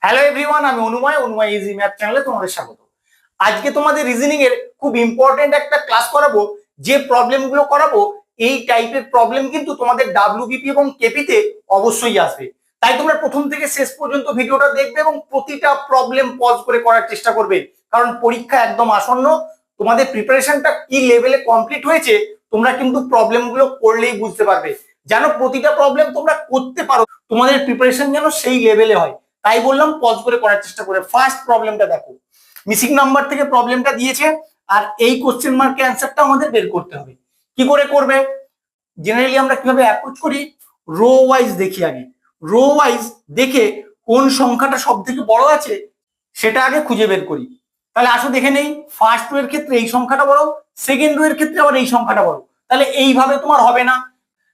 Hello everyone, আমি অনুময় easy math চ্যানেলে তোমাদের স্বাগত। আজকে তোমাদের রিজনিং এর খুব ইম্পর্টেন্ট একটা ক্লাস করাবো। যে প্রবলেম গুলো করাবো এই টাইপের প্রবলেম কিন্তু তোমাদের ডাব্লিউবিপি এবং কেপিতে অবশ্যই আসবে। তাই তোমরা প্রথম থেকে শেষ পর্যন্ত ভিডিওটা দেখবে এবং প্রতিটা প্রবলেম পজ করে করার চেষ্টা করবে, কারণ পরীক্ষা একদম আসন্ন। তোমাদের প্রিপারেশনটা কি লেভেলে কমপ্লিট হয়েছে তোমরা কিন্তু প্রবলেম গুলো করলেই বুঝতে পারবে। যেন প্রতিটা প্রবলেম তোমরা করতে পারো, তোমাদের প্রিপারেশন যেন সেই লেভেলে হয়। তাই বললাম পজ করে করার চেষ্টা করে। ফার্স্ট প্রবলেমটা দেখো, মিসিং নাম্বার থেকে প্রবলেমটা দিয়েছে আর এই কোশ্চেন মার্কের অ্যান্সারটা আমাদের বের করতে হবে। কি করে করবে? জেনারেলি আমরা কিভাবে অ্যাপ্রোচ করি, রো ওয়াইজ দেখি। আগে রো ওয়াইজ দেখে কোন সংখ্যাটা সব থেকে বড় আছে সেটা আগে খুঁজে বের করি। তাহলে আসো দেখে নেই, ফার্স্ট রো এর ক্ষেত্রে এই সংখ্যাটা বড়, সেকেন্ড রো এর ক্ষেত্রে আবার এই সংখ্যাটা বড়। তাহলে এইভাবে তোমার হবে না,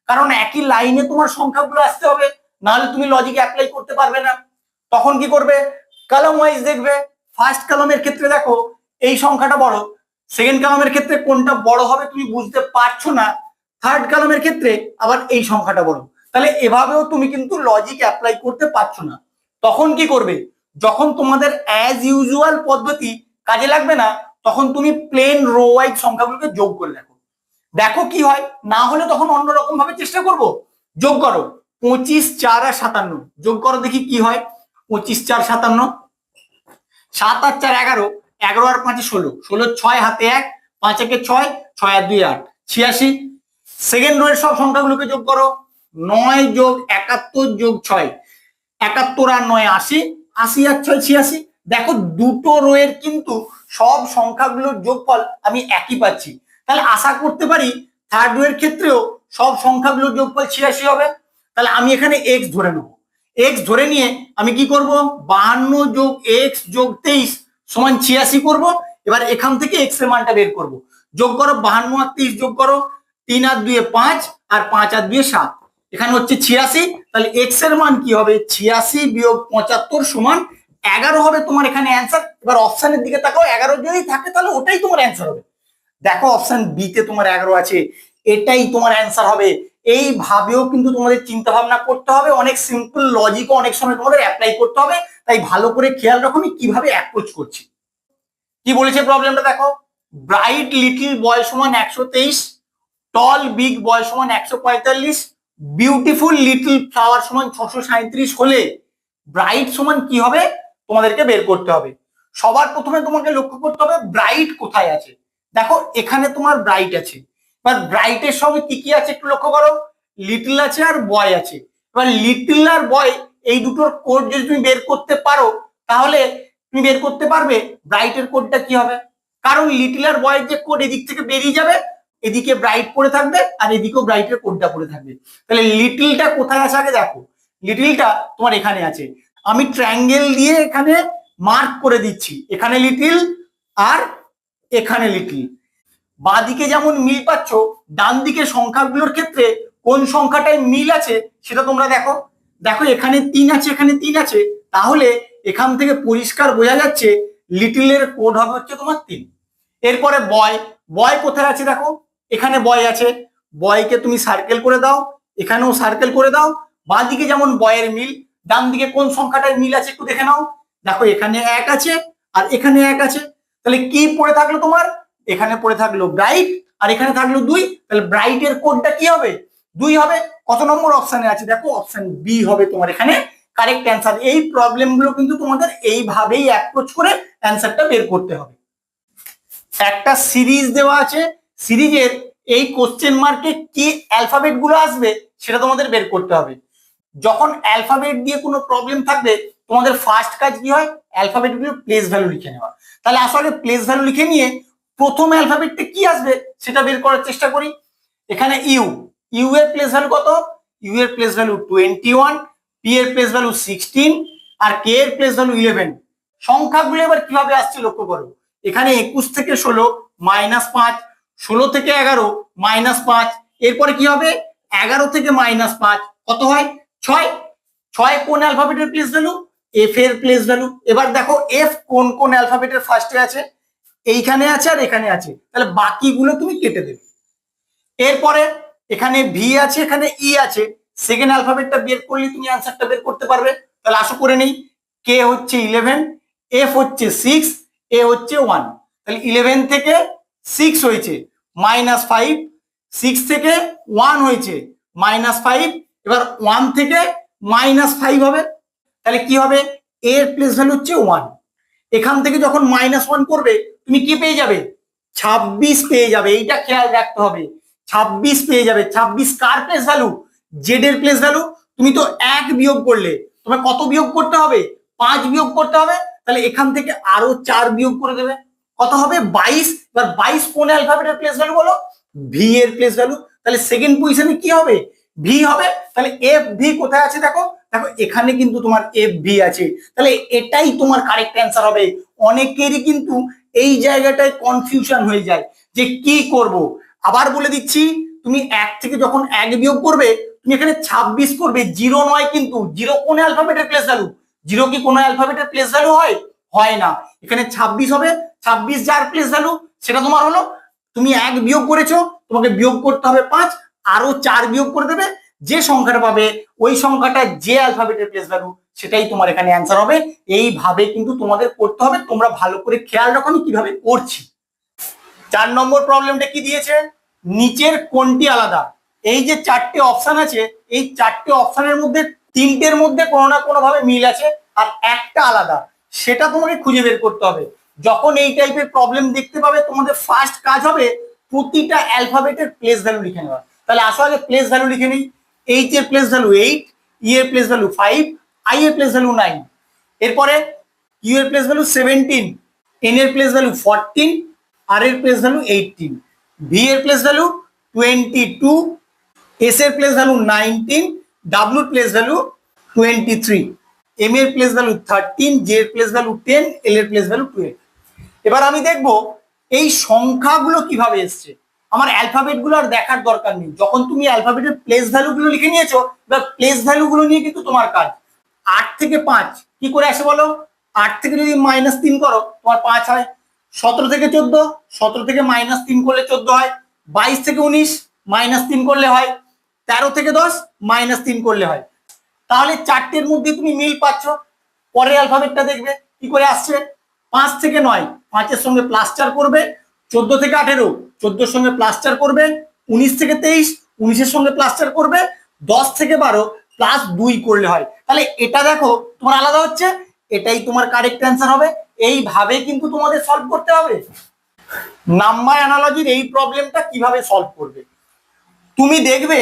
কারণ একই লাইনে তোমার সংখ্যাগুলো আসতে হবে, নাহলে তুমি লজিক অ্যাপ্লাই করতে পারবে না। তখন কি করবে, কলাম ওয়াইজ দেখবে। ফার্স্ট কলামের ক্ষেত্রে দেখো এই সংখ্যাটা বড়, সেকেন্ড কলামের ক্ষেত্রে কোনটা বড় হবে তুমি বুঝতে পারছো না, থার্ড কলামের ক্ষেত্রে আবার এই সংখ্যাটা বড়। তাহলে এভাবেও তুমি কিন্তু লজিক অ্যাপ্লাই করতে পারছো না। তখন কি করবে, যখন তোমাদের অ্যাজ ইউজুয়াল পদ্ধতি কাজে লাগবে না, তখন তুমি প্লেন রো ওয়াইজ সংখ্যাগুলোকে যোগ করে দেখো, দেখো কি হয়। না হলে তখন অন্যরকম ভাবে চেষ্টা করব। যোগ করো 25, 4 আর 57, যোগ করো দেখি কি হয়। 25, 4, 57, 7 আর 4 11, 11 আর 5 16, 16 6 হাতে 1, 5 একে 6, 6 আর 2 8, 86। সেকেন্ড রো এর সব সংখ্যাগুলোকে যোগ করো, 9 যোগ 71 যোগ 6, 71 আর 9 80, 80 আর 6 86। দেখো দুটো রো এর কিন্তু সব সংখ্যাগুলোর যোগফল আমি একই পাচ্ছি। তাহলে আশা করতে পারি থার্ড রো এর ক্ষেত্রেও সব সংখ্যাগুলোর যোগফল 86 হবে। তাহলে আমি এখানে এক্স ধরে নেব। এক্স ধরে নিয়ে আমি কি করব, 52 যোগ এক্স যোগ 23 সমান 86 করব। এবার এখান থেকে এক্স এর মানটা বের করব। যোগ করো 52 আর 23, যোগ করো 3 আর 2 5 আর 5 আর 2 7, এখানে হচ্ছে 86। তাহলে এক্স এর মান কি হবে, 86 বিয়োগ 75 সমান 11 হবে তোমার এখানে অ্যান্সার। এবার অপশনের দিকে তাকাও, 11 যদি থাকে তাহলে ওটাই তোমার অ্যান্সার হবে। দেখো অপশন বি তে তোমার 11 আছে, এটাই তোমার অ্যান্সার হবে। এইভাবেও কিন্তু তোমাদের চিন্তা ভাবনা করতে হবে, অনেক সিম্পল লজিকও অনেক সময় তোমাদের অ্যাপ্লাই করতে হবে। তাই ভালো করে খেয়াল রাখো আমি কিভাবে অ্যাপ্রোচ করছি। কি বলেছে প্রবলেমটা দেখো, ব্রাইট লিটল বয় সমান 123, টল বিগ বয় সমান 145, বিউটিফুল লিটল ফ্লাওয়ার সমান 637 হলে ব্রাইট সমান কি হবে তোমাদেরকে বের করতে হবে। সবার প্রথমে তোমাকে লক্ষ্য করতে হবে ব্রাইট কোথায় আছে। দেখো এখানে তোমার ব্রাইট আছে, এবার ব্রাইটের সঙ্গে কি কি আছে একটু লক্ষ্য করো, লিটল আছে আর বয় আছে। এবার লিটল আর বয় এই দুটোর কোড যদি তুমি বের করতে পারো তাহলে তুমি বের করতে পারবে ব্রাইটের কোডটা কি হবে। কারণ লিটল আর বয়ের যে কোড এদিক থেকে বেরিয়ে যাবে, এদিকে ব্রাইট পড়ে থাকবে আর এদিকেও ব্রাইটের কোডটা পড়ে থাকবে। তাহলে লিটলটা কোথায় আছে আগে দেখো, লিটলটা তোমার এখানে আছে। আমি ট্রায়াঙ্গেল দিয়ে এখানে মার্ক করে দিচ্ছি, এখানে লিটল আর এখানে লিটল। বাঁদিকে যেমন মিল পাচ্ছ, ডান দিকে সংখ্যাগুলোর ক্ষেত্রে কোন সংখ্যাটায় মিল আছে সেটা তোমরা দেখো। দেখো এখানে 3 আছে, এখানে 3 আছে, তাহলে এখান থেকে পরিষ্কার বোঝা যাচ্ছে লিটলের কোড হবে হচ্ছে তোমার 3। এরপরে বয়, বয় কোথায় আছে দেখো, এখানে বয় আছে, বয়কে তুমি সার্কেল করে দাও, এখানেও সার্কেল করে দাও। বাঁদিকে যেমন বয়ের মিল, ডান দিকে কোন সংখ্যাটায় মিল আছে একটু দেখে নাও। দেখো এখানে 1 আছে আর এখানে 1 আছে, তাহলে কি পড়ে থাকলো তোমার, এখানে পড়ে থাকলো ব্রাইট আর এখানে থাকলো 2। তাহলে ব্রাইটের কোডটা কি হবে, 2 হবে। কত নম্বর অপশনে আছে দেখো, অপশন বি হবে তোমার এখানে কারেক্ট অ্যান্সার। এই প্রবলেম গুলো কিন্তু তোমাদের এইভাবেই অ্যাপ্রোচ করে অ্যান্সারটা বের করতে হবে। একটা সিরিজ দেওয়া আছে, সিরিজের এই কোশ্চেন মার্কে কি অ্যালফাবেট গুলো আসবে সেটা তোমাদের বের করতে হবে। যখন অ্যালফাবেট দিয়ে কোনো প্রবলেম থাকবে তোমাদের ফার্স্ট কাজ কি হয়, অ্যালফাবেট গুলো প্লেস ভ্যালু লিখে নেওয়া। তাহলে আসলে প্লেস ভ্যালু লিখে নিয়ে প্রথম অ্যালফাবেটটা কি আসবে সেটা বের করার চেষ্টা করি। এখানে ইউ, ইউ এর প্লেস ভ্যালু কত, ইউ এর প্লেস ভ্যালু 21, পি এর প্লেস ভ্যালু 16 আর কে এর প্লেস ভ্যালু 11। সংখ্যাগুলো এবার কিভাবে আসছে লক্ষ্য করো, এখানে 21 থেকে 16 -5, 16 থেকে 11 -5, এরপরে কি হবে 11 থেকে -5 কত হয় 6। 6 কোন অ্যালফাবেটের প্লেস ভ্যালু, এফ এর প্লেস ভ্যালু। এবার দেখো এফ কোন কোন অ্যালফাবেটের ফার্স্টে আছে, এইখানে আছে আর এখানে আছে, তাহলে বাকিগুলো তুমি কেটে দেবে। এরপরে এখানে ভি আছে, এখানে ই আছে, সেকেন্ড অ্যালফাবেটটা বের করলে তুমি অ্যান্সারটা বের করতে পারবে। তাহলে আসো করে নেই, কে হচ্ছে 11, এফ হচ্ছে 6, এ হচ্ছে 1। তাহলে 11 থেকে 6 হয়েছে -5, 6 থেকে 1 হয়েছে -5, এবার 1 থেকে -5 হবে। তাহলে কি হবে, এর প্লেস ভ্যালু হচ্ছে 1। এখান থেকে যখন -1 করবে তুমি কি পেয়ে যাবে, 26 পেয়ে যাবে। এইটা খেয়াল রাখতে হবে, 26 পেয়ে যাবে। 26 কার প্লেস ভ্যালু, জেড এর প্লেস ভ্যালু। তুমি তো 1 বিয়োগ করলে, তোমার কত বিয়োগ করতে হবে, 5 বিয়োগ করতে হবে। তাহলে এখান থেকে আরো 4 বিয়োগ করে দেবে, কত হবে 22। এবার 22 কোন অ্যালফাবেটের প্লেস ভ্যালু বলো, ভি এর প্লেস ভ্যালু। তাহলে সেকেন্ড পজিশনে কি হবে, ভি হবে। তাহলে এফ ভি কোথায় আছে দেখো, দেখো এখানে কিন্তু তোমার এফ ভি আছে। তাহলে এটাই তোমার কারেক্ট অ্যান্সার হবে। অনেকেরই কিন্তু এই জায়গাটায় কনফিউশন হয়ে যায় যে কি করব। আবার বলে দিচ্ছি, তুমি 1 থেকে যখন 1 বিয়োগ করবে তুমি এখানে 26 করবে, 0 নয় কিন্তু। 0 কোন অ্যালফাবেটের প্লেস ভ্যালু, 0 কি কোনো অ্যালফাবেটের প্লেস ভ্যালু হয়, হয় না। এখানে 26 হবে, 26 যার প্লেস ভ্যালু সেটা তোমার হলো। তুমি 1 বিয়োগ করেছো, তোমাকে বিয়োগ করতে হবে 5, আরো 4 বিয়োগ করে দেবে। যে সংখ্যাটা পাবে ওই সংখ্যাটা যে অ্যালফাবেটের প্লেস ভ্যালু সেটাই তোমার এখানে অ্যান্সার হবে। এইভাবে কিন্তু তোমাদের করতে হবে, তোমরা ভালো করে খেয়াল রাখো আমি কিভাবে করছি। 4 নম্বর প্রবলেমটা কি দিয়েছে, নিচের কোনটি আলাদা। এই যে 4টে অপশন আছে, এই 4টে অপশনের মধ্যে 3টের মধ্যে কোনো না কোনো ভাবে মিল আছে আর একটা আলাদা, সেটা তোমাকে খুঁজে বের করতে হবে। যখন এই টাইপের প্রবলেম দেখতে পাবে তোমাদের ফার্স্ট কাজ হবে প্রতিটা অ্যালফাবেটের প্লেস ভ্যালু লিখে নেওয়া। তাহলে আসো আগে প্লেস ভ্যালু লিখে নিই। এইচ এর প্লেস ভ্যালু 8, ই এর প্লেস ভ্যালু 5, আই এর প্লেস ভ্যালু 9। এরপরে ইউ এর প্লেস ভ্যালু 17, এন এর প্লেস ভ্যালু 14, আর এর প্লেস ভ্যালু 18, ভি এর প্লেস ভ্যালু 22, এস এর প্লেস ভ্যালু 19, ডাব্লিউ এর প্লেস ভ্যালু 23, এম এর প্লেস ভ্যালু 13, জে এর প্লেস ভ্যালু 10, এল এর প্লেস ভ্যালু 12। এবার আমি দেখব এই সংখ্যাগুলো কিভাবে এসছে। আমার অ্যালফাবেট গুলো আর দেখার দরকার নেই, যখন তুমি অ্যালফাবেটের প্লেস ভ্যালু গুলো লিখে নিয়েছো, এবার প্লেস ভ্যালু গুলো নিয়ে কিন্তু তোমার কাজ। 8 থেকে 5 কি করে আসে বলো, 8 থেকে যদি -3 করো তোমার 5 হয়। 17 থেকে 14, 17 থেকে -3 করলে 14 হয়। 22 থেকে 19 -3 করলে হয়। 13 থেকে 10 -3 করলে হয়। তাহলে 4টের মধ্যে তুমি মিল পাচ্ছ। পরের অ্যালফাবেটটা দেখবে কি করে আসছে, 5 থেকে 9, 5-এর সঙ্গে +4 করবে। 14 থেকে 18, 14-এর সঙ্গে +4 করবে। 19 থেকে 23, 19-এর সঙ্গে +4 করবে। 10 থেকে 12 +2 করলে হয়। তাহলে এটা দেখো তোমার আলাদা হচ্ছে, এটাই তোমার কারেক্ট অ্যান্সার হবে। এইভাবে কিন্তু তোমাদের সলভ করতে হবে। নাম্বার অ্যানালজির এই প্রবলেমটা কিভাবে সলভ করবে, তুমি দেখবে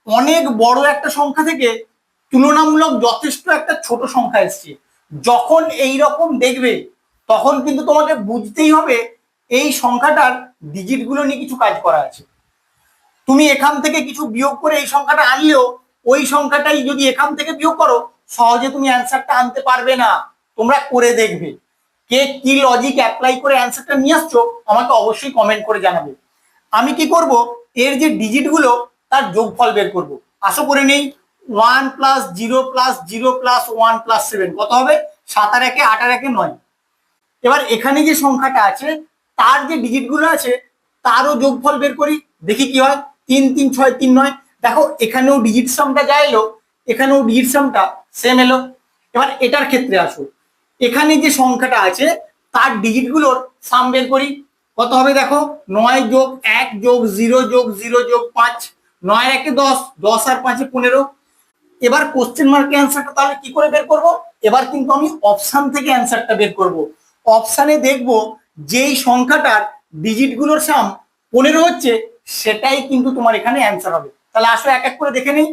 অনেক বড় একটা সংখ্যা থেকে তুলনামূলক যথেষ্ট একটা ছোট সংখ্যা এসছে। যখন এই রকম দেখবে তখন কিন্তু তোমাকে বুঝতেই হবে এই সংখ্যাটার ডিজিট গুলো নিয়ে কিছু কাজ করা আছে। তুমি এখান থেকে কিছু বিয়োগ করে এই সংখ্যাটা আনলেও ওই সংখ্যাটাই যদি এখান থেকে বিয়োগ করো সহজে তুমি অ্যান্সারটা আনতে পারবে না। তোমরা করে দেখবে, কে কি লজিক অ্যাপ্লাই করে অ্যান্সারটা নিয়ে আসছো আমাকে অবশ্যই কমেন্ট করে জানাবে। আমি কি করব, এর যে ডিজিট গুলো তার যোগফল বের করব। আশা করে নেই 1 + 0 + 0 + 1 + 7 কত হবে, 7 আর 1 8 আর 1 9। এবার এখানে যে সংখ্যাটা আছে তার যে ডিজিট গুলো আছে তারও যোগফল বের করি, দেখি কি হয়। 3 3 6 3 9, দেখো এখানেও ডিজিট সামটা যা এলো এখানেও ডিজিট সামটা সেম এলো। এবার এটার ক্ষেত্রে আসো, এখানে যে সংখ্যাটা আছে তার ডিজিট গুলোর সাম বের করি, কত হবে দেখো 9 + 1 + 0 + 0 + 5, 9 আর 1 10, 10 আর 5 15। এবার কোশ্চেন মার্কের অ্যান্সারটা তাহলে কি করে বের করব, এবার কিন্তু আমি অপশন থেকে অ্যান্সারটা বের করব। অপশানে দেখব যেই সংখ্যাটার ডিজিট গুলোর সাম 15 হচ্ছে সেটাই কিন্তু তোমার এখানে অ্যান্সার হবে। তাহলে আসো এক এক করে দেখে নিই।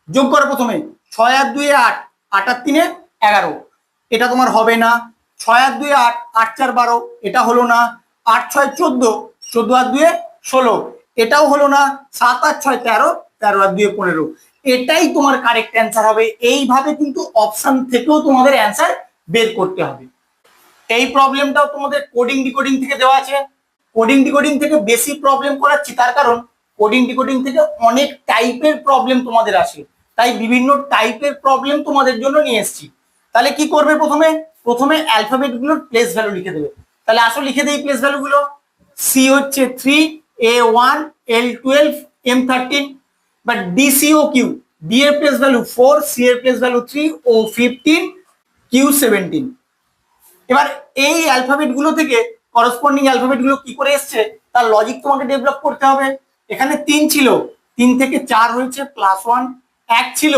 যোগ করো প্রথমে 6 আর 2 8, 8 আর 3 11, এটা তোমার হবে না। 6 আর 2 8, 8 4 12, এটা হলো না। 8 6 14, 14 আর 2 16, এটাও হলো না। 7 আর 6 13, 13 আর 2 15, এটাই তোমার কারেক্ট অ্যান্সার হবে। এইভাবে কিন্তু অপশন থেকেও তোমাদের অ্যান্সার বের করতে হবে। এই প্রবলেমটাও তোমাদের কোডিং ডিকোডিং থেকে দেওয়া আছে। কোডিং ডিকোডিং থেকে বেশি প্রবলেম করাচ্ছি তার কারণ কোডিং ডিকোডিং থেকে অনেক টাইপের প্রবলেম তোমাদের আসে, তাই বিভিন্ন টাইপের প্রবলেম তোমাদের জন্য নিয়ে এসেছি। তাহলে কি করবে, প্রথমে প্রথমে অ্যালফাবেট গুলোর প্লেস ভ্যালু লিখে দেবে। তাহলে আসো লিখে দেই প্লেস ভ্যালু গুলো। সি হচ্ছে 3, A1, L12, M13, but DCOQ, D এর প্লেস ভ্যালু 4, সি এর প্লেস ভ্যালু 3, ও 15, Q17। এবার এই অ্যালফাবেট গুলো থেকে করসপন্ডিং অ্যালফাবেট গুলো কি করে এসছে তার লজিক তোমাকে ডেভেলপ করতে হবে। এখানে 3 ছিল, 3 থেকে 4 হয়েছে +1, 1 ছিল,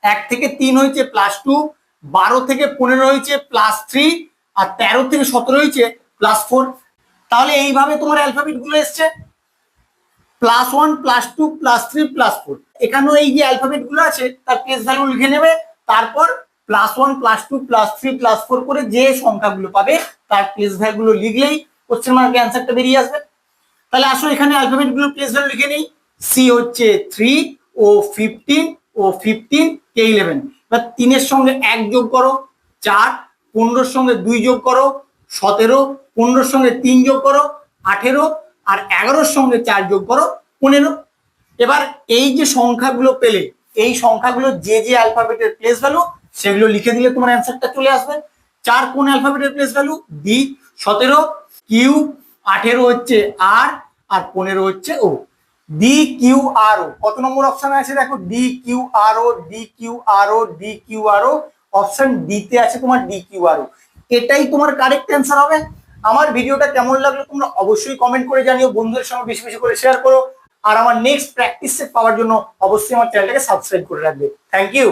1 থেকে 3 হয়েছে +2, 12 থেকে 15 হয়েছে +3, আর 13 থেকে 17 হয়েছে +4। তাহলে এইভাবে তোমার অ্যালফাবেট গুলো এসছে +1 +2 +3 +4। এখানেও এই যে অ্যালফাবেট গুলো আছে তার প্লেস ভ্যালু লিখে নেবে, তারপর +1 +2 +3 +4 করে যে সংখ্যাগুলো পাবে তার প্লেস ভ্যালু গুলো লিখলেই কোশ্চেন মার্কের অ্যান্সারটা বেরিয়ে আসবে। তাহলে আসো এখানে অ্যালফাবেট গুলো প্লেস ভ্যালু লিখে নেই। সি হচ্ছে 3, ও 15, ও 15, কে 11। এবার 3 এর সঙ্গে 1 যোগ করো 4, 15 এর সঙ্গে 2 যোগ করো 17, 15 এর সঙ্গে 3 যোগ করো 18, আর 11 এর সঙ্গে 4 যোগ করো 15। এবার এই যে সংখ্যাগুলো পেলে এই সংখ্যাগুলো যে যে অ্যালফাবেটের প্লেস ভ্যালু সেগুলো লিখে দিলে তোমার অ্যান্সারটা চলে আসবে। 4 কোন অ্যালফাবেটের প্লেস ভ্যালু? ডি, 17 কিউ, 18 হচ্ছে আর, আর 15 হচ্ছে ও। ডি কিউ আর ও কত নম্বর অপশন আছে দেখো, ডি কিউ আর ও, ডি কিউ আর ও, ডি কিউ আর ও, অপশন ডি তে আছে তোমার ডি কিউ আর ও। এটাই তোমার কারেক্ট অ্যান্সার হবে। আমার ভিডিওটা কেমন লাগলো তোমরা অবশ্যই কমেন্ট করে জানিও, বন্ধুদের সঙ্গে বেশি বেশি করে শেয়ার করো, আর আমার নেক্সট প্র্যাকটিস সেট পাওয়ার জন্য অবশ্যই আমার চ্যানেলটাকে সাবস্ক্রাইব করে রাখবে। Thank you.